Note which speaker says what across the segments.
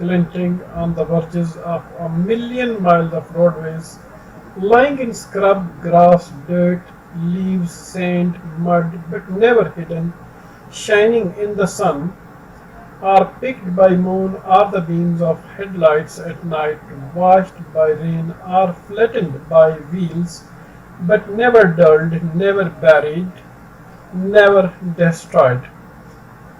Speaker 1: glinting on the verges of a million miles of roadways, lying in scrub, grass, dirt, leaves, sand, mud, but never hidden, shining in the sun, are picked by moon or the beams of headlights at night, washed by rain or flattened by wheels, but never dulled, never buried, never destroyed.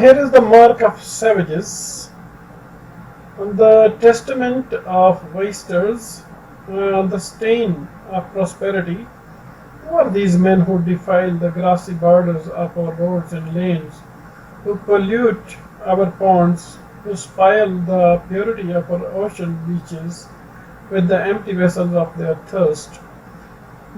Speaker 1: Here is the mark of savages, the testament of wasters, the stain of prosperity. Who are these men who defile the grassy borders of our roads and lanes, who pollute our ponds, who spoil the purity of our ocean beaches with the empty vessels of their thirst?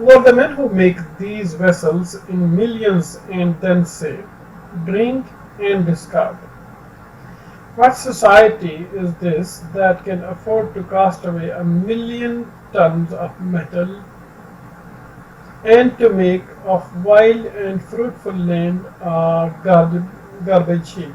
Speaker 1: Who are the men who make these vessels in millions and then say, drink and discard? What society is this that can afford to cast away 1,000,000 tons of metal and to make of wild and fruitful land a garbage heap?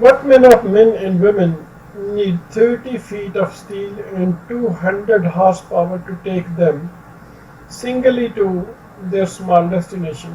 Speaker 1: What men of men and women need 30 feet of steel and 200 horsepower to take them singly to their small destination?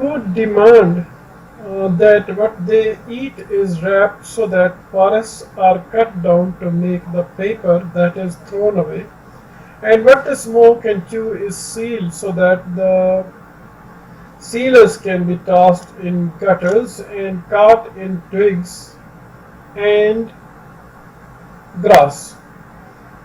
Speaker 1: Who demand that what they eat is wrapped so that forests are cut down to make the paper that is thrown away, and what they smoke and chew is sealed so that the sealers can be tossed in gutters and caught in twigs and grass?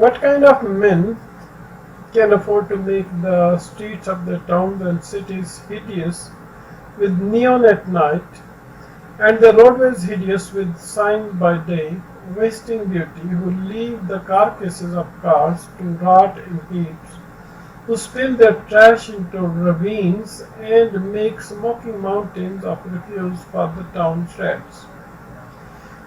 Speaker 1: What kind of men can afford to make the streets of their towns and cities hideous with neon at night and the roadways hideous with signs by day, wasting beauty, who leave the carcasses of cars to rot in heaps who spill their trash into ravines and make smoking mountains of refuse for the town sheds.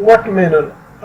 Speaker 1: What manner?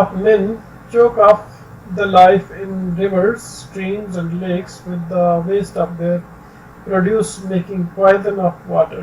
Speaker 1: of men choke off the life in rivers, streams and lakes with the waste of their produce, making poison of water.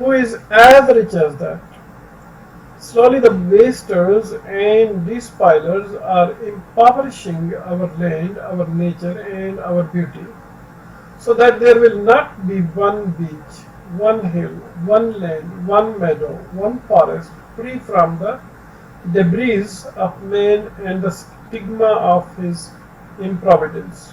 Speaker 1: Who is as rich as that? Slowly the wasters and despilers are impoverishing our land, our nature and our beauty, so that there will not be one beach, one hill, one land, one meadow, one forest free from the debris of man and the stigma of his improvidence.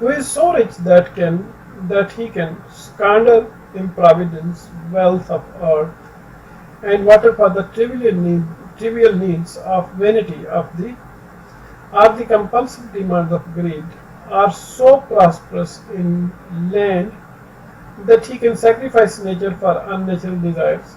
Speaker 1: Who is so rich that he can squander improvidence, wealth of earth, and water for the trivial needs of vanity of the compulsive demands of greed, are so prosperous in land that he can sacrifice nature for unnatural desires.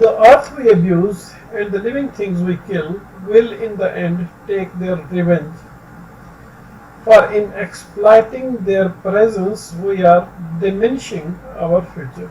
Speaker 1: The earth we abuse and the living things we kill will in the end take their revenge. For in exploiting their presence we are diminishing our future.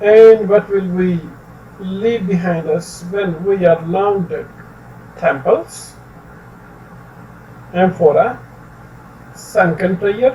Speaker 1: And what will we leave behind us when we are long dead? Temples, amphora, sunken treasure.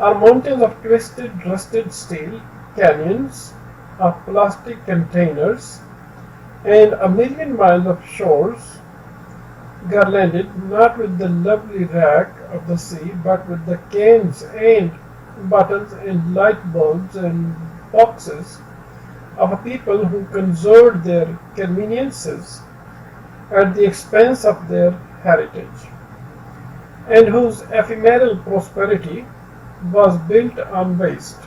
Speaker 1: Are mountains of twisted, rusted steel, canyons of plastic containers, and a million miles of shores garlanded not with the lovely wrack of the sea, but with the cans and bottles and light bulbs and boxes of a people who conserved their conveniences at the expense of their heritage, and whose ephemeral prosperity was built on waste.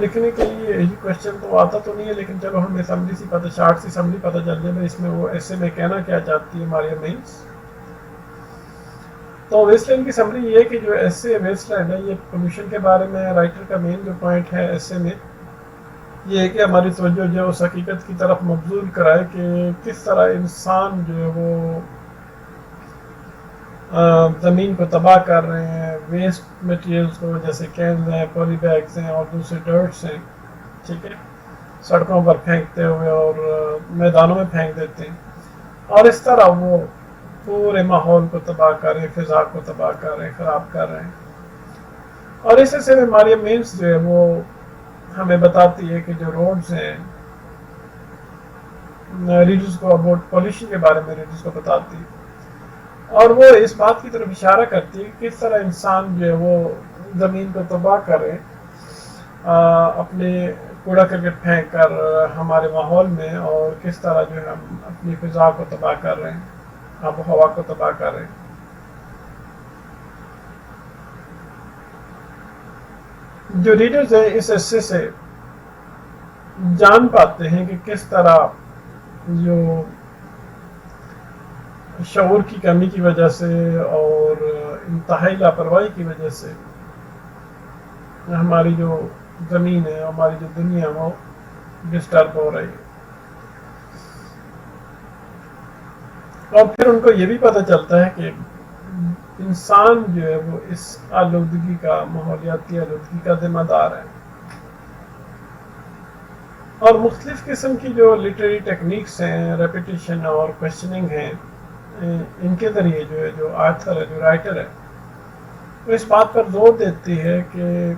Speaker 1: لکھنے کے لیے یہی question تو آتا تو نہیں ہے، لیکن چلو ہمیں سمری سی پتہ، شارٹ سی سمری پتہ چل جائے اس میں وہ ایسے میں کہنا کیا چاہتی ہے ماریا مینز۔ تو ویسٹ لینڈ کی سمری یہ ہے کہ جو ایسے ویسٹ لینڈ ہے یہ پولوشن کے بارے میں رائٹر کا مین جو پوائنٹ ہے ایسے میں یہ ہے کہ ہماری توجہ جو ہے اس حقیقت کی طرف مبذول کرائے کہ کس طرح انسان جو ہے وہ زمین کو تباہ کر رہے ہیں، ویسٹ مٹیریلز کو جیسے کینز ہیں، پولی بیگز ہیں اور دوسرے ڈرٹس ہیں، ٹھیک ہے، سڑکوں پر پھینکتے ہوئے اور میدانوں میں پھینک دیتے ہیں، اور اس طرح وہ پورے ماحول کو تباہ کر رہے ہیں، فضا کو تباہ کر رہے ہیں، خراب کر رہے ہیں۔ اور اس سے میں ماریا مینز جو ہے وہ ہمیں بتاتی ہے کہ جو روڈز ہیں ریڈرز کو اباؤٹ پولوشن کے بارے میں ریڈرز کو بتاتی ہے، اور وہ اس بات کی طرف اشارہ کرتی ہے کہ کس طرح انسان جو ہے وہ زمین کو تباہ کرے اپنے کوڑا کرکٹ پھینک کر ہمارے ماحول میں، اور کس طرح جو ہے ہم اپنی فضا کو تباہ کر رہے ہیں، آب و ہوا کو تباہ کر رہے ہیں۔ جو ریڈرز ہیں اس حصے سے جان پاتے ہیں کہ کس طرح جو شعور کی کمی کی وجہ سے اور انتہائی لاپرواہی کی وجہ سے ہماری جو زمین ہے، ہماری جو دنیا وہ ڈسٹرب ہو رہی ہے، اور پھر ان کو یہ بھی پتہ چلتا ہے کہ انسان جو ہے وہ اس آلودگی کا، ماحولیاتی آلودگی کا ذمہ دار ہے۔ اور مختلف قسم کی جو لٹریری ٹیکنیکس ہیں، ریپیٹیشن اور کوشچننگ ہیں، ان کے ذریعے جو ہے جو آتھر ہے، جو رائٹر ہے، وہ اس بات پر زور دیتی ہے کہ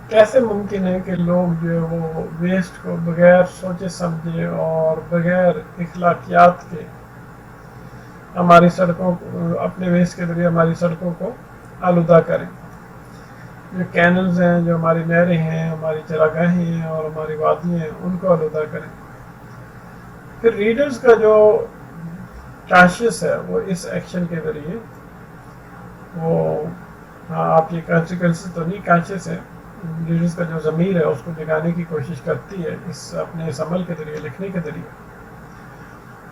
Speaker 1: کیسے ممکن ہے کہ لوگ جو ہے وہ ویسٹ کو بغیر سوچے سمجھے اور بغیر اخلاقیات کے ہماری سڑکوں کو، اپنے ویسٹ کے ذریعے ہماری سڑکوں کو آلودہ کریں، جو کینلز ہیں، جو ہماری نہریں ہیں، ہماری چراگاہیں ہیں اور ہماری وادیاں ہیں، ان کو آلودہ کریں۔ پھر ریڈرز کا جو کانشیس ہے وہ اس ایکشن کے ذریعے وہ آپ یہ کانسیکوینسز تو نہیں، کانشیس ہے، ریڈرز کا جو ضمیر ہے اس کو جگانے کی کوشش کرتی ہے اپنے اس عمل کے ذریعے، لکھنے کے ذریعے۔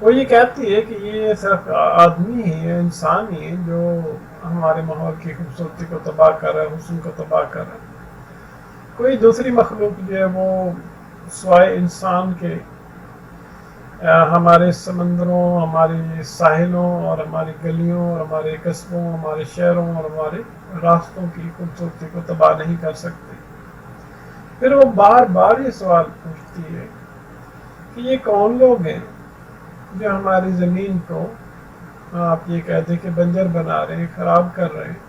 Speaker 1: وہ یہ کہتی ہے کہ یہ صرف آدمی ہی ہے، انسان ہی ہے جو ہمارے ماحول کی خوبصورتی کو تباہ کر رہا ہے، حسن کو تباہ کر رہا ہے۔ کوئی دوسری مخلوق جو ہے وہ سوائے انسان کے ہمارے سمندروں، ہمارے ساحلوں اور ہماری گلیوں اور ہمارے قصبوں، ہمارے شہروں اور ہمارے راستوں کی خوبصورتی کو تباہ نہیں کر سکتے۔ پھر وہ بار بار یہ سوال پوچھتی ہے کہ یہ کون لوگ ہیں جو ہماری زمین کو آپ یہ کہتے ہیں کہ بنجر بنا رہے ہیں، خراب کر رہے ہیں،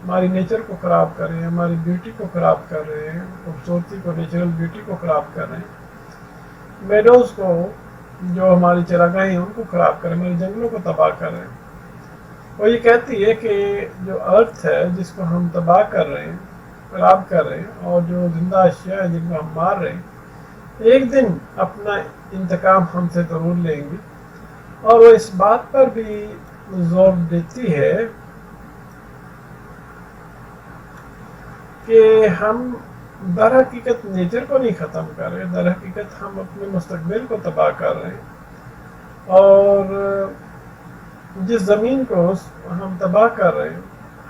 Speaker 1: ہماری نیچر کو خراب کر رہے ہیں، ہماری بیوٹی کو خراب کر رہے ہیں، خوبصورتی کو، نیچرل بیوٹی کو خراب کر رہے ہیں، میڈوز کو، جو ہماری چراگاہیں ہیں ان کو خراب کر رہے ہیں، ہمارے جنگلوں کو تباہ کر رہے ہیں۔ وہ یہ کہتی ہے کہ جو ارتھ ہے جس کو ہم تباہ کر رہے ہیں، خراب کر رہے ہیں، اور جو زندہ اشیاء ہیں جن کو ہم مار رہے ہیں، ایک دن اپنا انتقام ہم سے ضرور لیں گی۔ اور وہ اس بات پر بھی زور دیتی ہے کہ ہم در حقیقت نیچر کو نہیں ختم کر رہے، در حقیقت ہم اپنے مستقبل کو تباہ کر رہے ہیں، اور جس زمین کو ہم تباہ کر رہے ہیں،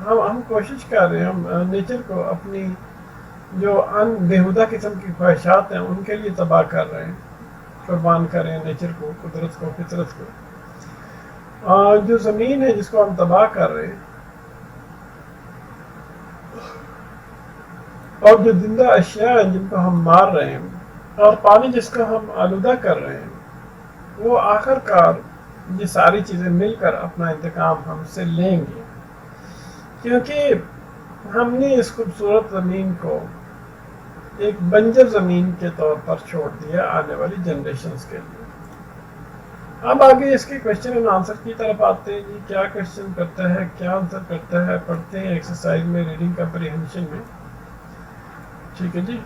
Speaker 1: ہم کوشش کر رہے ہیں ہم نیچر کو اپنی جو بےہودہ قسم کی خواہشات ہیں ان کے لیے تباہ کر رہے ہیں، قربان کریں نیچر کو، قدرت کو، فطرت کو۔ جو زمین ہے جس کو ہم تباہ کر رہے ہیں، اور جو زندہ اشیاء ہیں جن کو ہم مار رہے ہیں، اور پانی جس کو ہم آلودہ کر رہے ہیں، وہ آخر کار یہ ساری چیزیں مل کر اپنا انتقام ہم سے لیں گی، کیونکہ ہم نے اس خوبصورت زمین کو ایک بنجر زمین کے طور پر چھوڑ دیا آنے والی جنریشنز کے لیے۔ اب آگے اس کے کوشچن اینڈ آنسر کی طرف آتے ہیں جی، کیا کوشچن کرتا ہے، کیا آنسر کرتا ہے، پڑھتے ہیں ایکسرسائز میں، ریڈنگ کمپریہنشن میں، ٹھیک ہے جی۔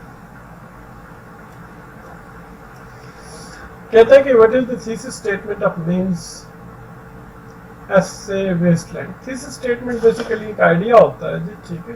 Speaker 1: کہتا ہے کہ what is the thesis statement of Main's essay Wasteland۔ thesis statement basically ایک آئیڈیا ہوتا ہے جی، ٹھیک ہے،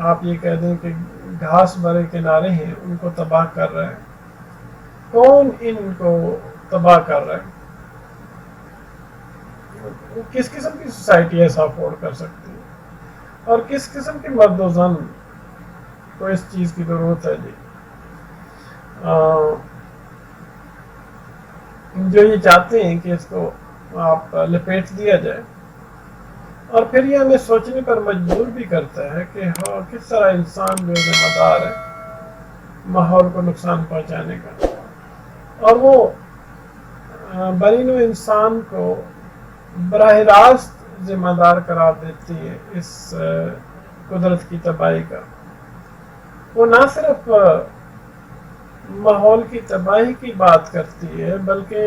Speaker 1: آپ یہ کہہ دیں کہ گھاس بھرے کنارے ہیں ان کو تباہ کر رہا ہے؟ کون ان کو تباہ کر رہا ہے؟ کس قسم کی سوسائٹی ایسا افورڈ کر سکتی ہے؟ اور کس قسم کے مرد و زن کو اس چیز کی ضرورت ہے جی جو یہ چاہتے ہیں کہ اس کو آپ لپیٹ دیا جائے؟ اور پھر یہ ہمیں سوچنے پر مجبور بھی کرتا ہے کہ ہاں کس طرح انسان جو ذمہ دار ہے ماحول کو نقصان پہنچانے کا، اور وہ بنی نوع انسان کو براہ راست ذمہ دار قرار دیتی ہے اس قدرت کی تباہی کا۔ وہ نہ صرف ماحول کی تباہی کی بات کرتی ہے بلکہ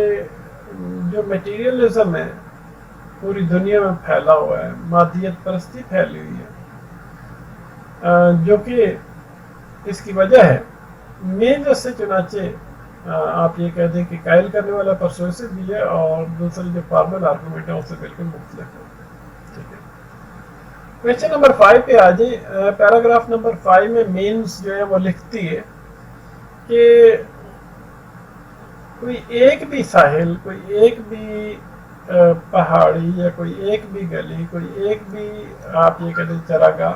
Speaker 1: جو میٹیریلزم ہے پوری دنیا میں پھیلا ہوا ہے، مادیت پرستی پھیلی ہوئی ہے، جو کہ اس کی وجہ ہے مین سے چنانچہ آپ یہ کہہ دیں کہ قائل کرنے والا پرسویسو بھی ہے اور دوسرے جو فارمل آرگومنٹ ہے اس سے بالکل مختلف ہے۔ ٹھیک ہے، کویشچن نمبر 5 پہ آ جائیں۔ پیراگراف نمبر 5 میں مینز جو ہے وہ لکھتی ہے کہ کوئی ایک بھی ساحل، کوئی ایک بھی پہاڑی یا کوئی ایک بھی گلی، کوئی ایک بھی آپ یہ کہتے ہیں چراگاہ،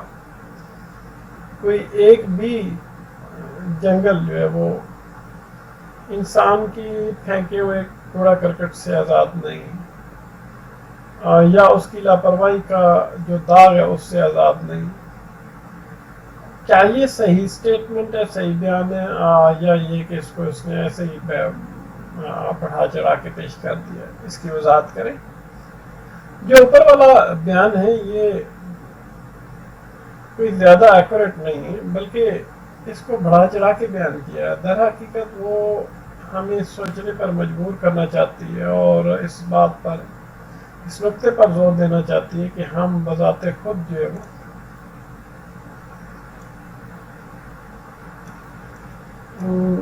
Speaker 1: کوئی ایک بھی جنگل جو ہے وہ انسان کی پھینکے ہوئے کوڑا کرکٹ سے آزاد نہیں، یا اس کی لاپرواہی کا جو داغ ہے اس سے آزاد نہیں۔ کیا یہ صحیح سٹیٹمنٹ ہے، صحیح بیان ہے، یا یہ کہ اس کو اس نے ایسے ہی بڑھا چڑھا کے پیش کر دیا؟ اس کی وضاحت کریں۔ جو اوپر والا بیان ہے یہ کوئی زیادہ ایکوریٹ نہیں ہے بلکہ اس کو بڑھا چڑھا کے بیان کیا ہے۔ در حقیقت وہ ہمیں سوچنے پر مجبور کرنا چاہتی ہے اور اس بات پر، اس نقطے پر زور دینا چاہتی ہے کہ ہم بذات خود جو ہے وہ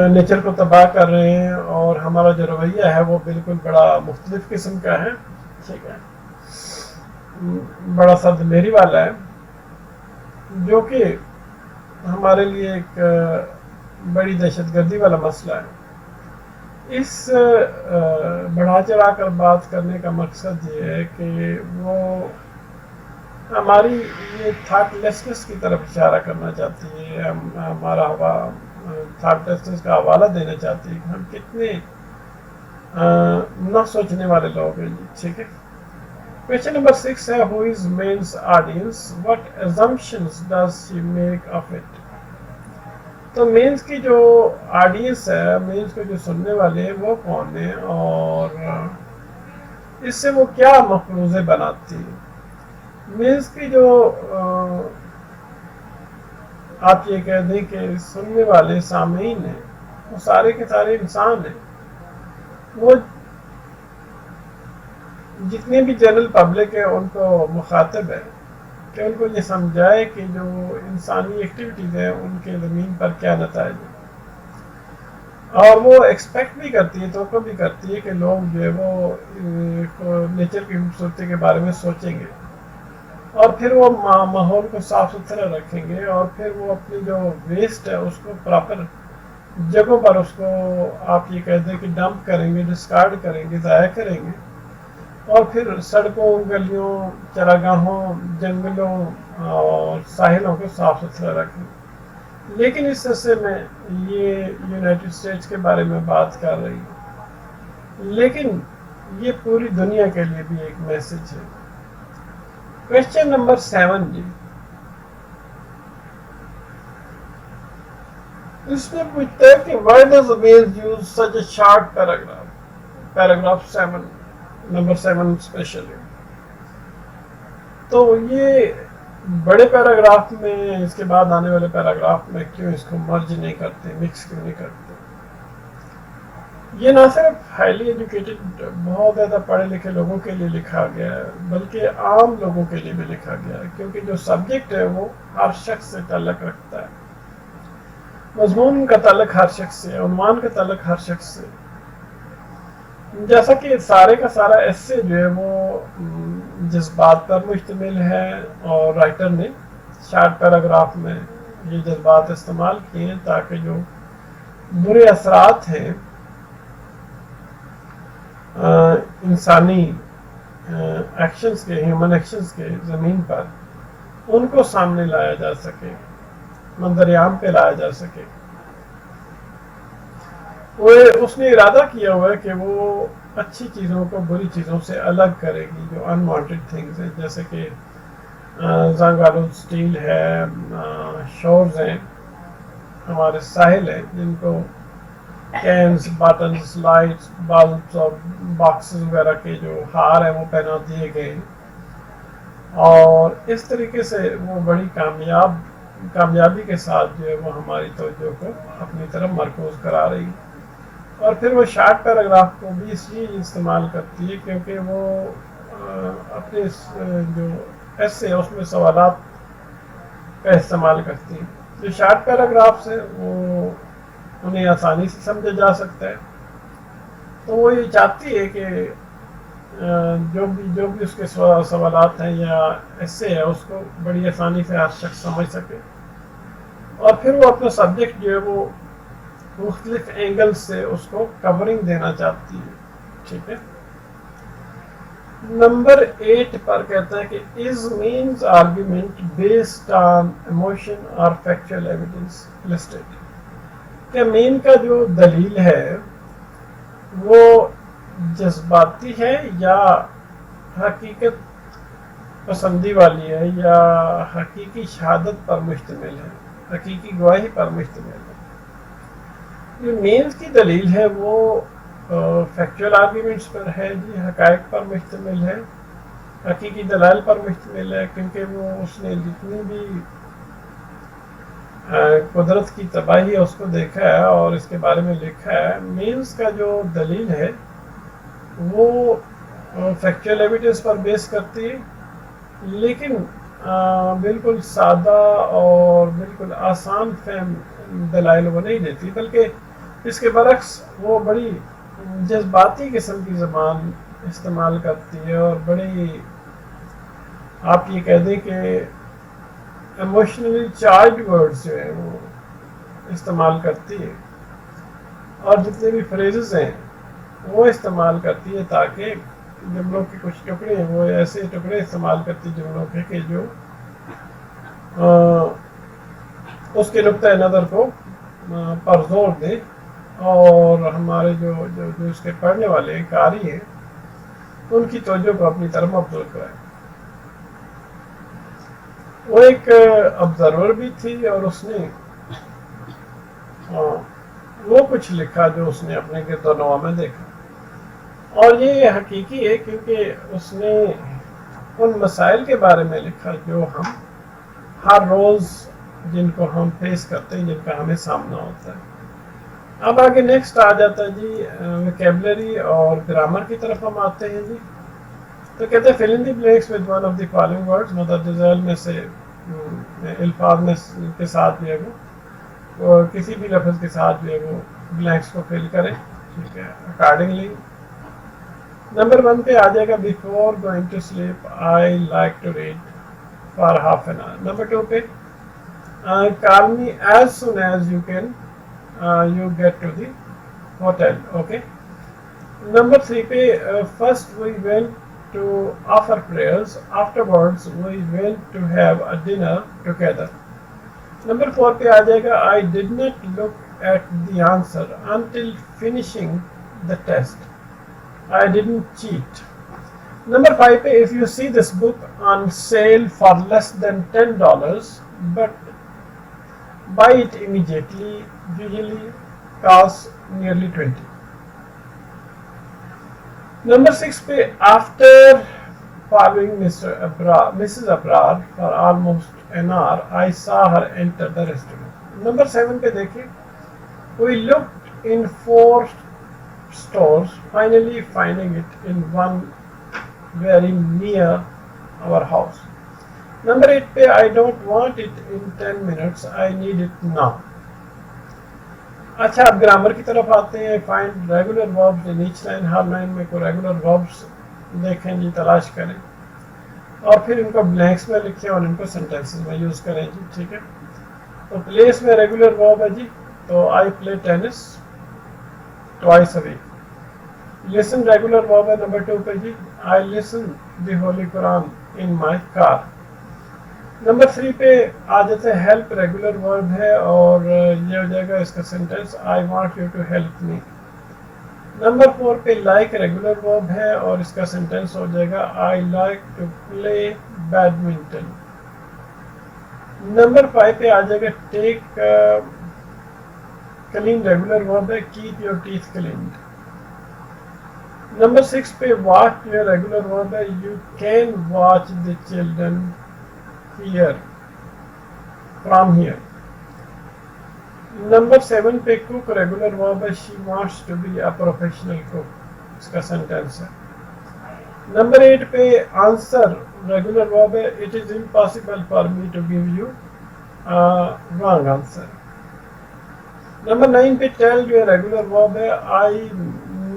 Speaker 1: نیچر کو تباہ کر رہے ہیں اور ہمارا جو رویہ ہے وہ بالکل بڑا مختلف قسم کا ہے۔ ٹھیک ہے، بڑا سخت میری والا ہے، جو کہ ہمارے لیے ایک بڑی دہشت گردی والا مسئلہ ہے۔ اس بڑھا چڑھا کر بات کرنے کا مقصد یہ ہے کہ وہ ہماری یہ تھاٹ لیسنس کی طرف اشارہ کرنا چاہتی ہے، ہمارا تھاٹ لیسنس کا حوالہ دینا چاہتی ہے کہ ہم کتنے نہ سوچنے والے لوگ ہیں جی۔ ٹھیک ہے، کویشچن نمبر 6 ہے who is main's audience, what assumptions does she make of it؟ تو مینس کی جو آڈینس ہے، مینس کو جو سننے والے ہیں وہ کون ہیں اور اس سے وہ کیا مفروضے بناتی ہے؟ مینس کی جو آپ یہ کہہ دیں کہ سننے والے سامعین ہیں وہ سارے کے سارے انسان ہیں، وہ جتنے بھی جنرل پبلک ہے ان کو مخاطب ہے کہ ان کو یہ سمجھائے کہ جو انسانی ایکٹیویٹیز ہیں ان کے زمین پر کیا نتائج ہیں، اور وہ ایکسپیکٹ بھی کرتی ہے، توقع بھی کرتی ہے کہ لوگ جو ہے وہ نیچر کی خوبصورتی کے بارے میں سوچیں گے اور پھر وہ ماحول کو صاف ستھرا رکھیں گے اور پھر وہ اپنی جو ویسٹ ہے اس کو پراپر جگہوں پر اس کو آپ یہ کہتے ہیں کہ ڈمپ کریں گے، ڈسکارڈ کریں گے، ضائع کریں گے، اور پھر سڑکوں، گلیوں، چراگاہوں، جنگلوں اور ساحلوں کو صاف ستھرا رکھیں گے۔ لیکن اس حصے میں یہ یونائٹڈ اسٹیٹس کے بارے میں بات کر رہی ہے، لیکن یہ پوری دنیا کے لیے بھی ایک میسج ہے۔ کویشچن نمبر 7 جی، اس میں پوچھتا ہے کہ why does the males use such a short paragraph؟ Paragraph 7 number 7 especially, تو یہ بڑے پیراگراف میں اس کے بعد آنے والے پیراگراف میں کیوں اس کو مرج نہیں کرتے، مکس کیوں نہیں کرتے؟ یہ نہ صرف ہائیلی ایجوکیٹڈ بہت زیادہ پڑھے لکھے لوگوں کے لیے لکھا گیا ہے بلکہ عام لوگوں کے لیے بھی لکھا گیا ہے، کیونکہ جو سبجیکٹ ہے وہ ہر شخص سے تعلق رکھتا ہے، مضمون کا تعلق ہر شخص سے، عنوان کا تعلق ہر شخص سے۔ جیسا کہ سارے کا سارا ایسے جو ہے وہ جس بات پر مشتمل ہے اور رائٹر نے شارٹ پیراگراف میں یہ جذبات استعمال کیے ہیں تاکہ جو برے اثرات ہیں انسانی ایکشنز کے، ہیومن ایکشنز کے زمین پر، ان کو سامنے لایا جا سکے، منظر عام پہ لایا جا سکے۔ اس نے ارادہ کیا ہوا ہے کہ وہ اچھی چیزوں کو بری چیزوں سے الگ کرے گی، جو انوانٹیڈ تھنگز ہیں، جیسے کہ زنگ آلود اسٹیل ہے، شورز ہیں، ہمارے ساحل ہیں جن کو کینز، بٹنز، لائٹس، بلبس اور باکسز وغیرہ کے جو ہار ہیں وہ پہنا دیے گئے، اور اس طریقے سے وہ بڑی کامیابی کے ساتھ جو ہے وہ ہماری توجہ کو اپنی طرف مرکوز کرا رہی ہے۔ اور پھر وہ شارٹ پیراگراف کو بھی اس لیے استعمال کرتی ہے کیونکہ وہ اپنے جو ایسے اس میں سوالات کا استعمال کرتی ہے۔ جو شارٹ پیراگرافس ہیں وہ انہیں آسانی سے سمجھا جا سکتا ہے، تو وہ یہ چاہتی ہے کہ جو بھی اس کے سوالات ہیں یا ایسے ہے اس کو بڑی آسانی سے ہر شخص سمجھ سکے، اور پھر وہ اپنا سبجیکٹ جو ہے وہ مختلف اینگل سے اس کو کورنگ دینا چاہتی ہے۔ ٹھیک ہے، نمبر 8 پر کہتا ہے کہ is means argument based on emotion or factual evidence listed، کہ مین کا جو دلیل ہے وہ جذباتی ہے یا حقیقت پسندی والی ہے یا حقیقی شہادت پر مشتمل ہے، حقیقی گواہی پر مشتمل ہے۔ جو مینز کی دلیل ہے وہ فیکچوئل آرگیومنٹس پر ہے جی، حقائق پر مشتمل ہے، حقیقی دلائل پر مشتمل ہے، کیونکہ وہ اس نے جتنی بھی قدرت کی تباہی ہے اس کو دیکھا ہے اور اس کے بارے میں لکھا ہے۔ مینز کا جو دلیل ہے وہ فیکچوئل ایویڈنس پر بیس کرتی ہے، لیکن بالکل سادہ اور بالکل آسان فہم دلائل وہ نہیں دیتی، بلکہ اس کے برعکس وہ بڑی جذباتی قسم کی زبان استعمال کرتی ہے اور بڑی، آپ یہ کہہ دیں کہ ایموشنلی چارجڈ ورڈز جو ہیں وہ استعمال کرتی ہے، اور جتنے بھی فریزز ہیں وہ استعمال کرتی ہے تاکہ جملوں کے کچھ ٹکڑے ہیں وہ ایسے ٹکڑے استعمال کرتی جملوں کے کہ جو اس کے نقطۂ نظر کو پر زور دے، اور ہمارے جو اس کے پڑھنے والے قاری ہیں ان کی توجہ کو اپنی طرف مبذول کرائے۔ وہ ایک آبزرور بھی تھی اور اس نے وہ کچھ لکھا جو اس نے اپنے گرد و نواح میں دیکھا، اور یہ حقیقی ہے کیونکہ اس نے ان مسائل کے بارے میں لکھا جو ہم ہر روز جن کو ہم فیس کرتے ہیں، جن کا ہمیں سامنا ہوتا ہے۔ اب آگے نیکسٹ آ جاتا ہے جی ویکیبلری اور گرامر کی طرف ہم آتے ہیں جی۔ تو کہتے ہیں fill in the blanks with one of the following words, مطلب ذیل میں سے الفاظ میں کے ساتھ جو ہے وہ کسی بھی لفظ کے ساتھ جو ہے وہ بلینکس کو فل کریں، ٹھیک ہے، اکارڈنگلی۔ نمبر 1 پہ آ جائے گا before going to sleep I like to read for half an hour. Number 2 پہ call me as soon as you can you get to the hotel, okay. Number 3 pay first we went to offer prayers, afterwards we went to have a dinner together. Number 4 pay aa jayega I did not look at the answer until finishing the test, I didn't cheat. Number 5 pay if you see this book on sale for less than $10 but buy it immediately, usually costs nearly 20. Number 6 pay after following Mrs. Abrar for almost an hour, I saw her enter the restaurant. Number 7 pay dekhiye, we looked in 4 stores, finally finding it in one very near our house. Number 8 pay I don't want it in 10 minutes, I need it now. اچھا اب grammar کی طرف آتے ہیں۔ Find regular verbs ان each line, ہر line میں کوئی regular verbs دیکھیں جی، تلاش کریں۔ اور پھر ان کو بلینکس میں لکھیں اور ان کو سینٹینسز میں یوز کریں جی. ٹھیک ہے. تو پلیس میں ریگولر ورب ہے جی, تو آئی پلے ٹینس ٹوائس اے ویک. لسن ریگولر ورب ہے نمبر 2 پہ جی, آئی لسن دی ہولی قرآن ان مائی کار. نمبر 3 پہ آ جاتے ہیں ہیلپ ریگولر ورب ہے اور یہ ہو جائے گا اس کا sentence I want you to help me. Number 4 پہ لائک ریگولر ورب ہے اور اس کا سینٹینس ہو جائے گا I like to play badminton. Number 5 پہ آ جائے گا ٹیک کلین ریگولر ورب ہے, keep your teeth cleaned. Number 6 پہ واچ جو ریگولر ورب ہے, you can watch the children here from here. Number 7 پہ کوک ریگولر ورب ہے, she wants to be a professional cook, اس کا سینٹینس ہے. Number 8 پہ آنسر ریگولر ورب ہے, it is impossible for me to give you wrong answer. Number 9 پہ tell جو regular verb ہے, I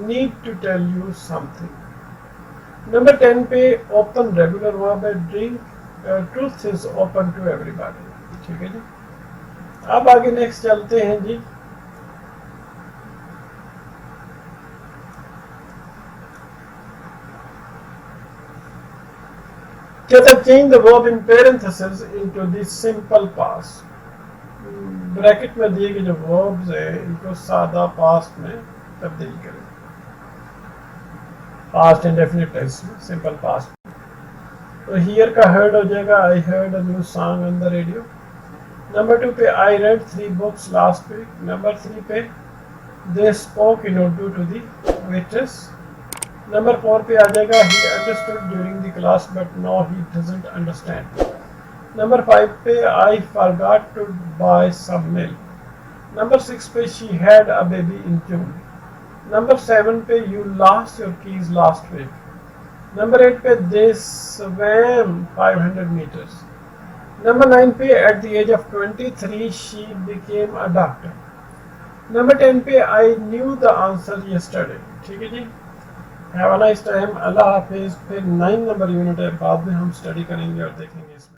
Speaker 1: need to tell you something. Number 10 پہ open regular verb ہے, drink truth is open to everybody. ٹھیک ہے جی. اب آگے next چلتے ہیں جی. کہتا ہے change the verb in parentheses into the simple past. Bracket میں دیے گئے جو وربز ہیں ان کو سادہ پاسٹ میں تبدیل کریں. پاسٹ انڈیفینٹ ٹینس میں سمپل پاسٹ. تو ہیئر کا ہرڈ ہو جائے گا I heard a new song on the radio. Number 2 پہ I read 3 books last week. Number 3 پہ they spoke in Urdu to the waitress. Number 4 پہ آ جائے گا he understood during the class but now he doesn't understand. Number 5 پہ I forgot to buy some milk. Number 6 پہ she had a baby in June. Number 7 پہ you lost your keys last week. Number 8 پہ they swim 500 meters. Number 9 پہ at the age of 23 she became a doctor. Number 10 پہ I knew the answer yesterday. ٹھیک ہے جی. Have a nice time. اللہ حافظ. پھر 9 نمبر یونٹ ہے, بعد میں ہم اسٹڈی کریں گے اور دیکھیں گے اس میں